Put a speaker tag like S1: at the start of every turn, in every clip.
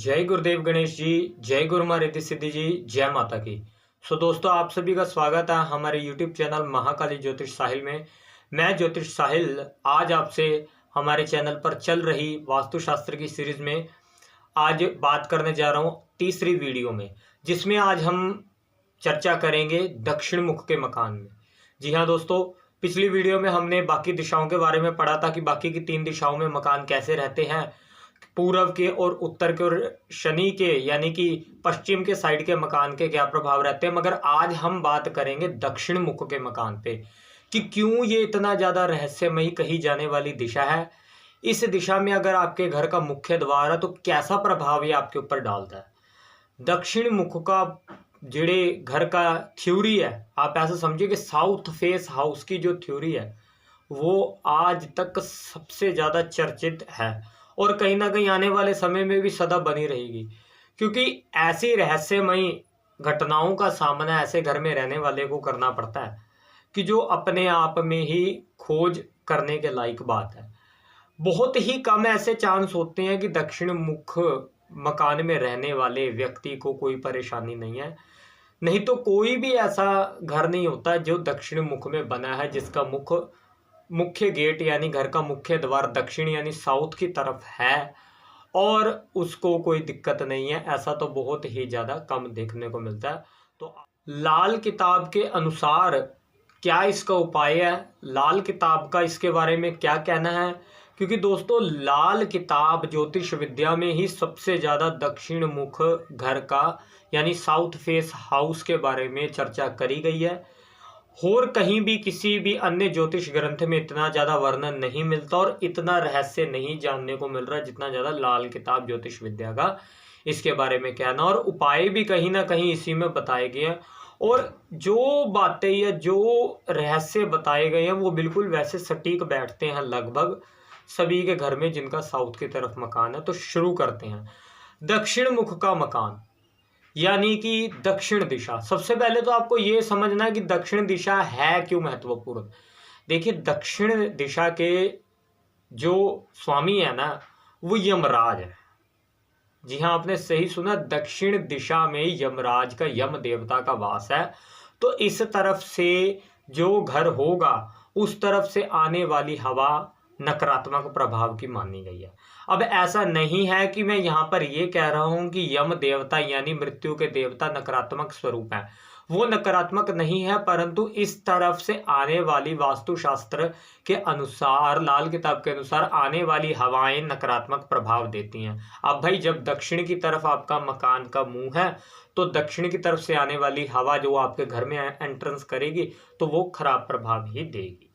S1: जय गुरुदेव गणेश जी। जय गुरु माँ रिद्धि सिद्धि जी। जय माता की। दोस्तों, आप सभी का स्वागत है हमारे YouTube चैनल महाकाली ज्योतिष साहिल में। मैं ज्योतिष साहिल आज आपसे हमारे चैनल पर चल रही वास्तुशास्त्र की सीरीज में आज बात करने जा रहा हूँ तीसरी वीडियो में, जिसमें आज हम चर्चा करेंगे दक्षिण मुख के मकान में। जी हाँ दोस्तों, पिछली वीडियो में हमने बाकी दिशाओं के बारे में पढ़ा था कि बाकी की 3 दिशाओं में मकान कैसे रहते हैं, पूर्व के और उत्तर के और शनि के यानी कि पश्चिम के साइड के मकान के क्या प्रभाव रहते हैं। मगर आज हम बात करेंगे दक्षिण मुख के मकान पे कि क्यों ये इतना ज्यादा रहस्यमयी कही जाने वाली दिशा है। इस दिशा में अगर आपके घर का मुख्य द्वार है तो कैसा प्रभाव ये आपके ऊपर डालता है। दक्षिण मुख का जेड़े घर का थ्योरी है, आप ऐसा समझिए कि साउथ फेस हाउस की जो थ्योरी है वो आज तक सबसे ज्यादा चर्चित है और कहीं ना कहीं आने वाले समय में भी सदा बनी रहेगी, क्योंकि ऐसी रहस्यमयी घटनाओं का सामना ऐसे घर में रहने वाले को करना पड़ता है कि जो अपने आप में ही खोज करने के लायक बात है। बहुत ही कम ऐसे चांस होते हैं कि दक्षिण मुख मकान में रहने वाले व्यक्ति को कोई परेशानी नहीं है। नहीं तो कोई भी ऐसा घर नहीं होता जो दक्षिण मुख में बना है जिसका मुख्य गेट यानी घर का मुख्य द्वार दक्षिण यानी साउथ की तरफ है और उसको कोई दिक्कत नहीं है। ऐसा तो बहुत ही ज़्यादा कम देखने को मिलता है। तो लाल किताब के अनुसार क्या इसका उपाय है, लाल किताब का इसके बारे में क्या कहना है, क्योंकि दोस्तों लाल किताब ज्योतिष विद्या में ही सबसे ज़्यादा दक्षिण मुख घर का यानी साउथ फेस हाउस के बारे में चर्चा करी गई है। और कहीं भी किसी भी अन्य ज्योतिष ग्रंथ में इतना ज़्यादा वर्णन नहीं मिलता और इतना रहस्य नहीं जानने को मिल रहा जितना ज़्यादा लाल किताब ज्योतिष विद्या का इसके बारे में कहना, और उपाय भी कहीं ना कहीं इसी में बताए गए हैं। और जो बातें या जो रहस्य बताए गए हैं वो बिल्कुल वैसे सटीक बैठते हैं लगभग सभी के घर में जिनका साउथ की तरफ मकान है। तो शुरू करते हैं। दक्षिण मुख का मकान यानी कि दक्षिण दिशा। सबसे पहले तो आपको ये समझना है कि दक्षिण दिशा है क्यों महत्वपूर्ण। देखिए, दक्षिण दिशा के जो स्वामी है ना वो यमराज है। जी हाँ, आपने सही सुना, दक्षिण दिशा में यमराज का यम देवता का वास है। तो इस तरफ से जो घर होगा उस तरफ से आने वाली हवा नकारात्मक प्रभाव की मानी गई है। अब ऐसा नहीं है कि मैं यहाँ पर ये कह रहा हूँ कि यम देवता यानी मृत्यु के देवता नकारात्मक स्वरूप है, वो नकारात्मक नहीं है, परंतु इस तरफ से आने वाली वास्तुशास्त्र के अनुसार लाल किताब के अनुसार आने वाली हवाएं नकारात्मक प्रभाव देती हैं। अब भाई जब दक्षिण की तरफ आपका मकान का मुंह है तो दक्षिण की तरफ से आने वाली हवा जो आपके घर में एंट्रेंस करेगी तो वो खराब प्रभाव ही देगी।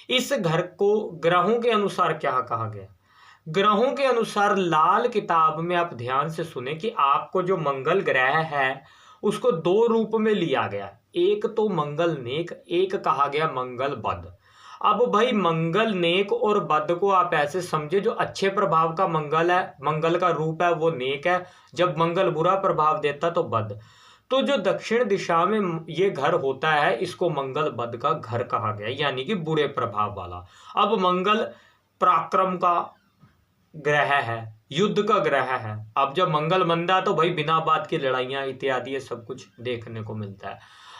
S1: इस घर को ग्रहों के अनुसार क्या कहा गया, ग्रहों के अनुसार लाल किताब में आप ध्यान से सुने कि आपको जो मंगल ग्रह है उसको 2 रूप में लिया गया। एक तो मंगल नेक, एक कहा गया मंगल बद। अब भाई मंगल नेक और बद को आप ऐसे समझे, जो अच्छे प्रभाव का मंगल है, मंगल का रूप है वो नेक है, जब मंगल बुरा प्रभाव देता तो बद। तो जो दक्षिण दिशा में ये घर होता है इसको मंगल बद का घर कहा गया यानी कि बुरे प्रभाव वाला। अब मंगल पराक्रम का ग्रह है, युद्ध का ग्रह है। अब जब मंगल मंदा तो भाई बिना बात की लड़ाइयां इत्यादि ये सब कुछ देखने को मिलता है।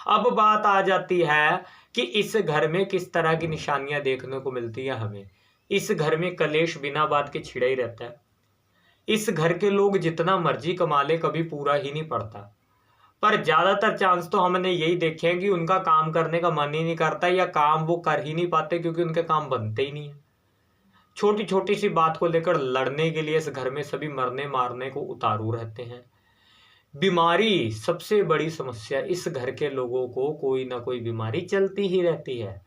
S1: अब बात आ जाती है कि इस घर में किस तरह की निशानियां देखने को मिलती है हमें। इस घर में कलेश बिना बात के छिड़ा ही रहता है। इस घर के लोग जितना मर्जी कमा ले कभी पूरा ही नहीं पड़ता, पर ज्यादातर चांस तो हमने यही देखे हैं कि उनका काम करने का मन ही नहीं करता या काम वो कर ही नहीं पाते क्योंकि उनके काम बनते ही नहीं है। छोटी छोटी सी बात को लेकर लड़ने के लिए इस घर में सभी मरने मारने को उतारू रहते हैं। बीमारी सबसे बड़ी समस्या, इस घर के लोगों को कोई ना कोई बीमारी चलती ही रहती है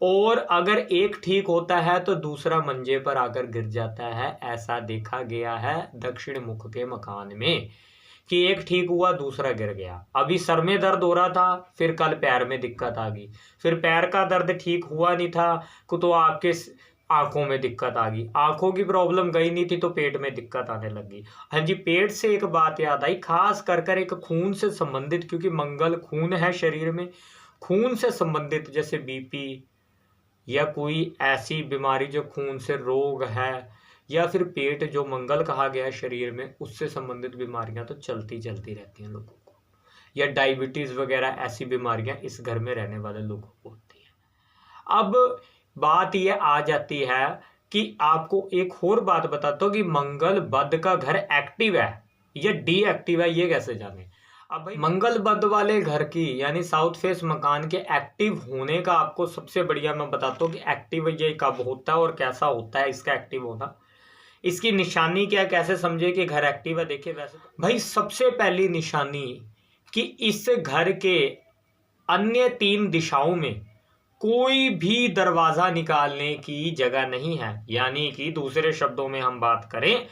S1: और अगर एक ठीक होता है तो दूसरा मंजे पर आकर गिर जाता है। ऐसा देखा गया है दक्षिण मुख के मकान में कि एक ठीक हुआ दूसरा गिर गया। अभी सर में दर्द हो रहा था, फिर कल पैर में दिक्कत आ गई, फिर पैर का दर्द ठीक हुआ नहीं था तो आपके आंखों में दिक्कत आ गई, आंखों की प्रॉब्लम गई नहीं थी तो पेट में दिक्कत आने लगी। हाँ जी, पेट से एक बात याद आई, खास कर एक खून से संबंधित, क्योंकि मंगल खून है शरीर में, खून से संबंधित जैसे बीपी या कोई ऐसी बीमारी जो खून से रोग है या फिर पेट जो मंगल कहा गया है शरीर में, उससे संबंधित बीमारियां तो चलती चलती रहती हैं लोगों को, या डायबिटीज वगैरह ऐसी बीमारियां इस घर में रहने वाले लोगों को होती हैं। अब बात यह आ जाती है कि आपको एक और बात बताता हूँ कि मंगल बुध का घर एक्टिव है या डी एक्टिव है, ये कैसे जाने। अब भाई मंगल बुध वाले घर की यानी साउथ फेस मकान के एक्टिव होने का आपको सबसे बढ़िया मैं बताता हूँ कि एक्टिव ये कब होता है और कैसा होता है इसका एक्टिव होना, इसकी निशानी क्या, कैसे समझे कि घर एक्टिव है। देखिए वैसे तो भाई सबसे पहली निशानी कि इस घर के अन्य 3 दिशाओं में कोई भी दरवाजा निकालने की जगह नहीं है। यानी कि दूसरे शब्दों में हम बात करें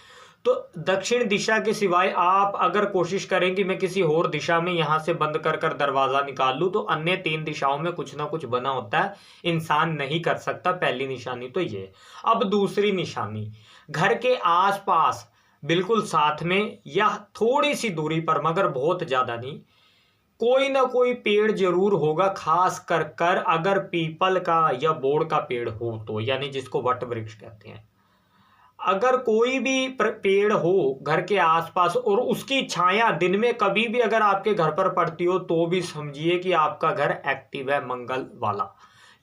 S1: तो दक्षिण दिशा के सिवाय आप अगर कोशिश करें कि मैं किसी और दिशा में यहां से बंद कर कर दरवाजा निकाल लूं तो अन्य 3 दिशाओं में कुछ ना कुछ बना होता है, इंसान नहीं कर सकता। पहली निशानी तो ये। अब दूसरी निशानी, घर के आसपास बिल्कुल साथ में या थोड़ी सी दूरी पर, मगर बहुत ज्यादा नहीं, कोई ना कोई पेड़ जरूर होगा, खास कर कर अगर पीपल का या बोड़ का पेड़ हो तो, यानी जिसको वट वृक्ष कहते हैं। अगर कोई भी पेड़ हो घर के आसपास और उसकी छाया दिन में कभी भी अगर आपके घर पर पड़ती हो तो भी समझिए कि आपका घर एक्टिव है, मंगल वाला,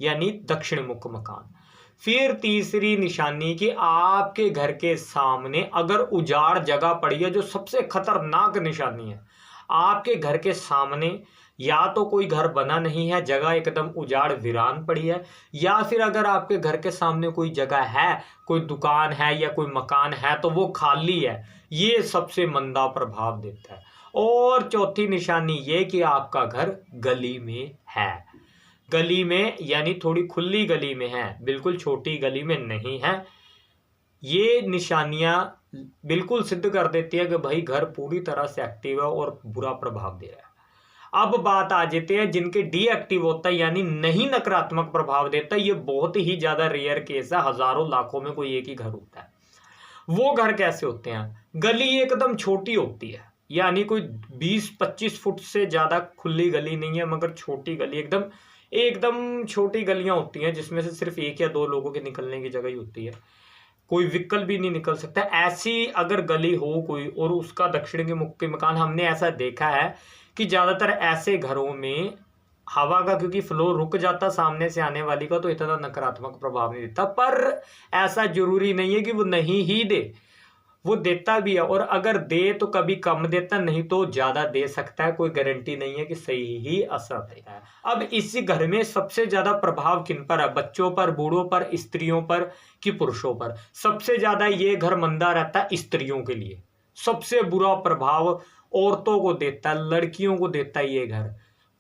S1: यानी दक्षिण मुख मकान। फिर तीसरी निशानी कि आपके घर के सामने अगर उजाड़ जगह पड़ी है, जो सबसे खतरनाक निशानी है, आपके घर के सामने या तो कोई घर बना नहीं है, जगह एकदम उजाड़ वीरान पड़ी है, या फिर अगर आपके घर के सामने कोई जगह है, कोई दुकान है या कोई मकान है तो वो खाली है, ये सबसे मंदा प्रभाव देता है। और चौथी निशानी ये कि आपका घर गली में है, गली में यानी थोड़ी खुली गली में है, बिल्कुल छोटी गली में नहीं है। ये निशानियां बिल्कुल सिद्ध कर देती है कि भाई घर पूरी तरह से एक्टिव है और बुरा प्रभाव दे रहा है। अब बात आ जाती है जिनके डीएक्टिव होता है यानी नहीं नकारात्मक प्रभाव देता है, ये बहुत ही ज्यादा रेयर केस है, हजारों लाखों में कोई एक ही घर होता है। वो घर कैसे होते हैं? गली एकदम छोटी होती है, यानी कोई 20-25 फुट से ज्यादा खुली गली नहीं है, मगर छोटी गली, एकदम एकदम छोटी गलियां होती हैं जिसमें से सिर्फ 1 या 2 लोगों के निकलने की जगह ही होती है, कोई व्हीकल भी नहीं निकल सकता। ऐसी अगर गली हो कोई और उसका दक्षिण के मुख के मकान, हमने ऐसा देखा है कि ज्यादातर ऐसे घरों में हवा का क्योंकि फ्लो रुक जाता सामने से आने वाली का, तो इतना नकारात्मक प्रभाव नहीं देता। पर ऐसा जरूरी नहीं है कि वो नहीं ही दे, वो देता भी है, और अगर दे तो कभी कम देता, नहीं तो ज्यादा दे सकता है। कोई गारंटी नहीं है कि सही ही असर देता है। अब इसी घर में सबसे ज्यादा प्रभाव किन पर है? बच्चों पर, बूढ़ों पर, स्त्रियों पर कि पुरुषों पर? सबसे ज्यादा ये घर मंदा रहता है स्त्रियों के लिए, सबसे बुरा प्रभाव औरतों को देता है, लड़कियों को देता है ये घर।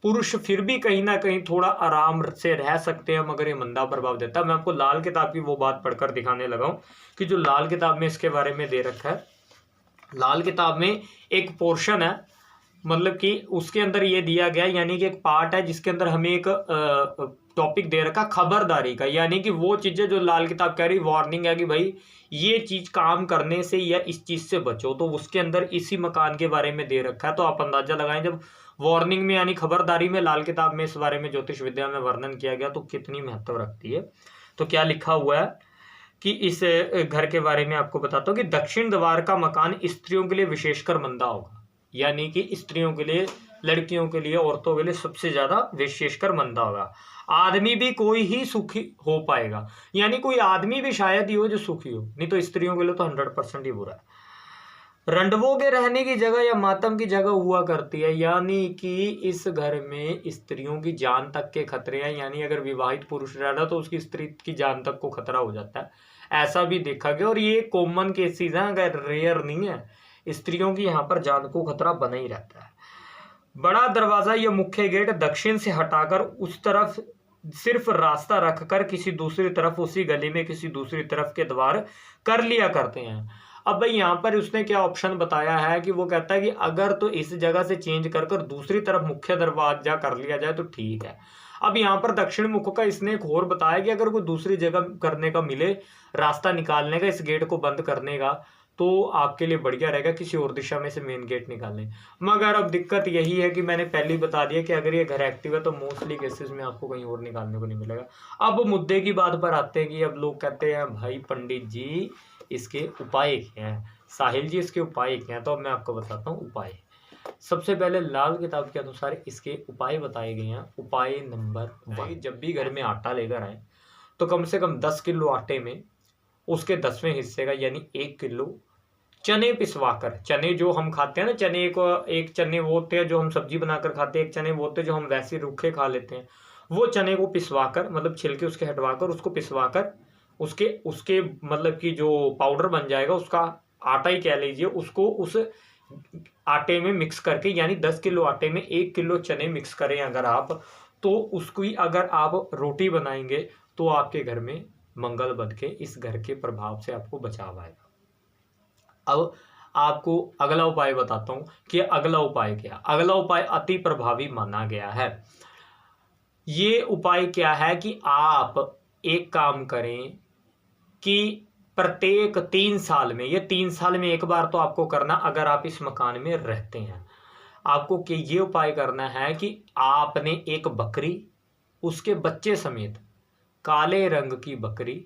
S1: पुरुष फिर भी कहीं ना कहीं थोड़ा आराम से रह सकते हैं, मगर ये मंदा प्रभाव देता है। मैं आपको लाल किताब की वो बात पढ़कर दिखाने लगा हूं कि जो लाल किताब में इसके बारे में दे रखा है। लाल किताब में एक पोर्शन है, मतलब कि उसके अंदर ये दिया गया, यानी कि एक पार्ट है जिसके अंदर हमें एक टॉपिक दे रखा खबरदारी का, यानी कि वो चीजें जो लाल किताब कह रही, वार्निंग है कि भाई ये चीज काम करने से या इस चीज से बचो, तो उसके अंदर इसी मकान के बारे में दे रखा है। तो आप अंदाजा लगाएं, जब वार्निंग में यानी खबरदारी में लाल किताब में इस बारे में ज्योतिष विद्या में वर्णन किया गया तो कितनी महत्व रखती है। तो क्या लिखा हुआ है कि इस घर के बारे में आपको बताता हूँ कि दक्षिण द्वार का मकान स्त्रियों के लिए विशेषकर मंदा होगा, यानी कि स्त्रियों के लिए, लड़कियों के लिए, औरतों के लिए सबसे ज्यादा विशेषकर मंदा होगा। आदमी भी कोई ही सुखी हो पाएगा, यानी कोई आदमी भी शायद ही हो जो सुखी हो, नहीं तो स्त्रियों के लिए तो 100% ही बुरा है। रंडवों के रहने की जगह या मातम की जगह हुआ करती है, यानी कि इस घर में स्त्रियों की जान तक के खतरे हैं, यानी अगर विवाहित पुरुष रह रहा तो उसकी स्त्री की जान तक को खतरा हो जाता है, ऐसा भी देखा गया। और ये कॉमन केसेस हैं, अगर रेयर नहीं है, स्त्रियों की यहाँ पर जान को खतरा बना ही रहता है। बड़ा दरवाजा या मुख्य गेट दक्षिण से हटाकर उस तरफ सिर्फ रास्ता रखकर किसी दूसरी तरफ, उसी गली में किसी दूसरी तरफ के द्वार कर लिया करते हैं। अब भाई यहाँ पर उसने क्या ऑप्शन बताया है कि वो कहता है कि अगर तो इस जगह से चेंज कर कर दूसरी तरफ मुख्य दरवाजा कर लिया जाए तो ठीक है। अब यहाँ पर दक्षिण मुख का इसने एक और बताया कि अगर कोई दूसरी जगह करने का मिले, रास्ता निकालने का, इस गेट को बंद करने का, तो आपके लिए बढ़िया रहेगा किसी और दिशा में से मेन गेट निकालें। मगर अब दिक्कत यही है कि मैंने पहले ही बता दिया कि अगर ये घर एक्टिव है तो मोस्टली केसेस में आपको कहीं और निकालने को नहीं मिलेगा। अब मुद्दे की बात पर आते हैं कि अब लोग कहते हैं भाई पंडित जी इसके उपाय क्या हैं। साहिल जी इसके उपाय क्या हैं, तो अब मैं आपको बताता हूँ उपाय। सबसे पहले लाल किताब के अनुसार इसके उपाय बताए गए हैं। उपाय नंबर 1, जब भी घर में आटा लेकर आए तो कम से कम 10 किलो आटे में उसके 10वें हिस्से का यानी 1 किलो चने पिसवाकर, चने जो हम खाते हैं ना, चने को एक चने वो होते हैं जो हम सब्जी बनाकर खाते हैं, एक चने वो होते हैं जो हम वैसे रूखे खा लेते हैं, वो चने को पिसवाकर मतलब छिलके उसके हटवाकर उसको पिसवाकर उसके उसके मतलब कि जो पाउडर बन जाएगा उसका आटा ही कह लीजिए, उसको उस आटे में मिक्स करके यानी 10 किलो आटे में 1 किलो चने मिक्स करें अगर आप, तो उसकी अगर आप रोटी बनाएंगे तो आपके घर में मंगल बन के इस घर के प्रभाव से आपको बचाव आएगा। अब आपको अगला उपाय बताता हूं कि अगला उपाय क्या। अगला उपाय अति प्रभावी माना गया है। ये उपाय क्या है कि आप एक काम करें कि प्रत्येक 3 साल में, ये 3 साल में एक बार तो आपको करना, अगर आप इस मकान में रहते हैं, आपको कि ये उपाय करना है कि आपने एक बकरी उसके बच्चे समेत, काले रंग की बकरी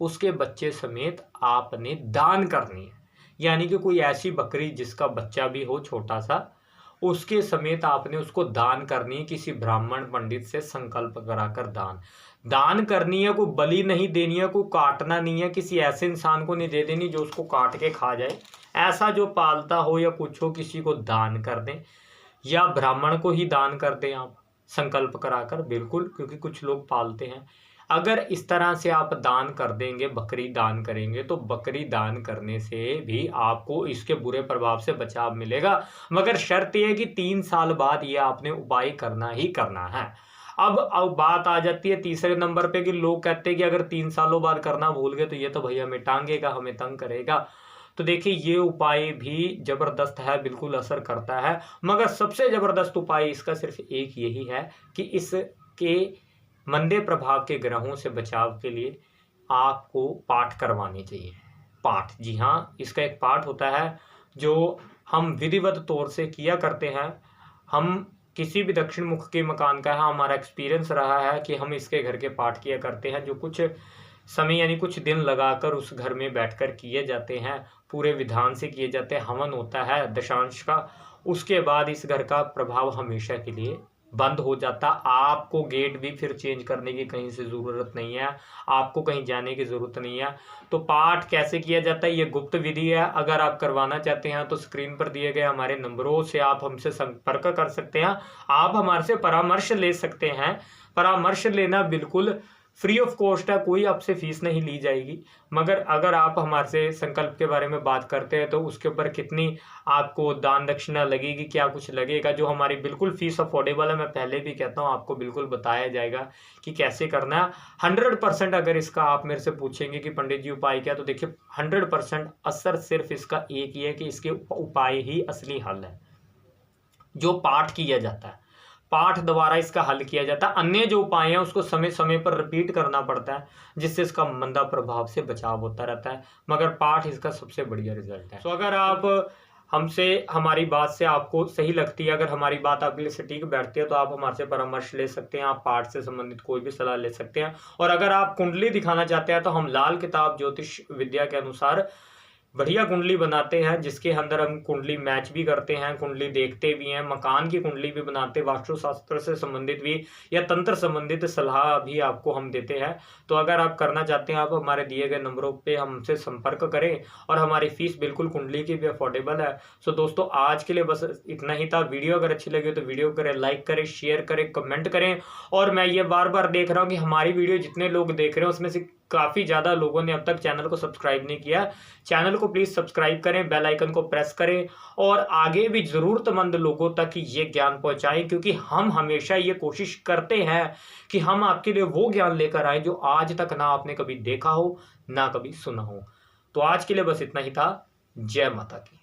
S1: उसके बच्चे समेत आपने दान करनी है। यानी कि कोई ऐसी बकरी जिसका बच्चा भी हो छोटा सा, उसके समेत आपने उसको दान करनी है। किसी ब्राह्मण पंडित से संकल्प कराकर दान करनी है। कोई बलि नहीं देनी है, कोई काटना नहीं है, किसी ऐसे इंसान को नहीं दे देनी जो उसको काट के खा जाए। ऐसा जो पालता हो या कुछ हो, किसी को दान कर दें या ब्राह्मण को ही दान कर दें आप संकल्प कराकर, बिल्कुल, क्योंकि कुछ लोग पालते हैं। अगर इस तरह से आप दान कर देंगे, बकरी दान करेंगे, तो बकरी दान करने से भी आपको इसके बुरे प्रभाव से बचाव मिलेगा, मगर शर्त यह है कि 3 साल बाद ये आपने उपाय करना ही करना है। अब बात आ जाती है तीसरे नंबर पे कि लोग कहते हैं कि अगर 3 सालों बाद करना भूल गए तो ये तो भाई हमें टांगेगा, हमें तंग करेगा। तो देखिए ये उपाय भी जबरदस्त है, बिल्कुल असर करता है, मगर सबसे जबरदस्त उपाय इसका सिर्फ एक यही है कि इसके मंदे प्रभाव के ग्रहों से बचाव के लिए आपको पाठ करवानी चाहिए। पाठ, जी हाँ, इसका एक पाठ होता है जो हम विधिवत तौर से किया करते हैं। हम किसी भी दक्षिण मुख के मकान का है, हमारा एक्सपीरियंस रहा है कि हम इसके घर के पाठ किया करते हैं, जो कुछ समय यानी कुछ दिन लगाकर उस घर में बैठकर किए जाते हैं, पूरे विधान से किए जाते हैं। हवन होता है दशांश का, उसके बाद इस घर का प्रभाव हमेशा के लिए बंद हो जाता। आपको गेट भी फिर चेंज करने की कहीं से ज़रूरत नहीं है, आपको कहीं जाने की ज़रूरत नहीं है। तो पाठ कैसे किया जाता है, ये गुप्त विधि है। अगर आप करवाना चाहते हैं तो स्क्रीन पर दिए गए हमारे नंबरों से आप हमसे संपर्क कर सकते हैं। आप हमारे से परामर्श ले सकते हैं। परामर्श लेना बिल्कुल फ्री ऑफ कॉस्ट है, कोई आपसे फीस नहीं ली जाएगी। मगर अगर आप हमारे से संकल्प के बारे में बात करते हैं तो उसके ऊपर कितनी आपको दान दक्षिणा लगेगी, क्या कुछ लगेगा, जो हमारी बिल्कुल फीस अफोर्डेबल है। मैं पहले भी कहता हूँ, आपको बिल्कुल बताया जाएगा कि कैसे करना है। 100% अगर इसका आप मेरे से पूछेंगे कि पंडित जी उपाय क्या, तो देखिए 100% असर सिर्फ इसका एक ही है कि इसके उपाय ही असली हल है। जो पाठ किया जाता है, पाठ द्वारा इसका हल किया जाता है। अन्य जो उपाय हैं उसको समय समय पर रिपीट करना पड़ता है, जिससे इसका मंदा प्रभाव से बचाव होता रहता है, मगर पाठ इसका सबसे बढ़िया रिजल्ट है। तो अगर आप हमसे, हमारी बात से आपको सही लगती है, अगर हमारी बात आपके लिए सटीक बैठती है, तो आप हमारे से परामर्श ले सकते हैं, आप पाठ से संबंधित कोई भी सलाह ले सकते हैं। और अगर आप कुंडली दिखाना चाहते हैं तो हम लाल किताब ज्योतिष विद्या के अनुसार बढ़िया कुंडली बनाते हैं, जिसके अंदर हम कुंडली मैच भी करते हैं, कुंडली देखते भी हैं, मकान की कुंडली भी बनाते, वास्तुशास्त्र से संबंधित भी या तंत्र संबंधित सलाह भी आपको हम देते हैं। तो अगर आप करना चाहते हैं, आप हमारे दिए गए नंबरों पे हमसे संपर्क करें, और हमारी फीस बिल्कुल कुंडली की भी अफोर्डेबल है। सो दोस्तों, आज के लिए बस इतना ही था। वीडियो अगर अच्छी लगी तो वीडियो करें, लाइक करें, शेयर करें, कमेंट करें। और मैं ये बार बार देख रहा हूँ कि हमारी वीडियो जितने लोग देख रहे हैं उसमें से काफ़ी ज़्यादा लोगों ने अब तक चैनल को सब्सक्राइब नहीं किया। चैनल को प्लीज़ सब्सक्राइब करें, बेल आइकन को प्रेस करें, और आगे भी ज़रूरतमंद लोगों तक ये ज्ञान पहुंचाएं, क्योंकि हम हमेशा ये कोशिश करते हैं कि हम आपके लिए वो ज्ञान लेकर आए जो आज तक ना आपने कभी देखा हो, ना कभी सुना हो। तो आज के लिए बस इतना ही था। जय माता की।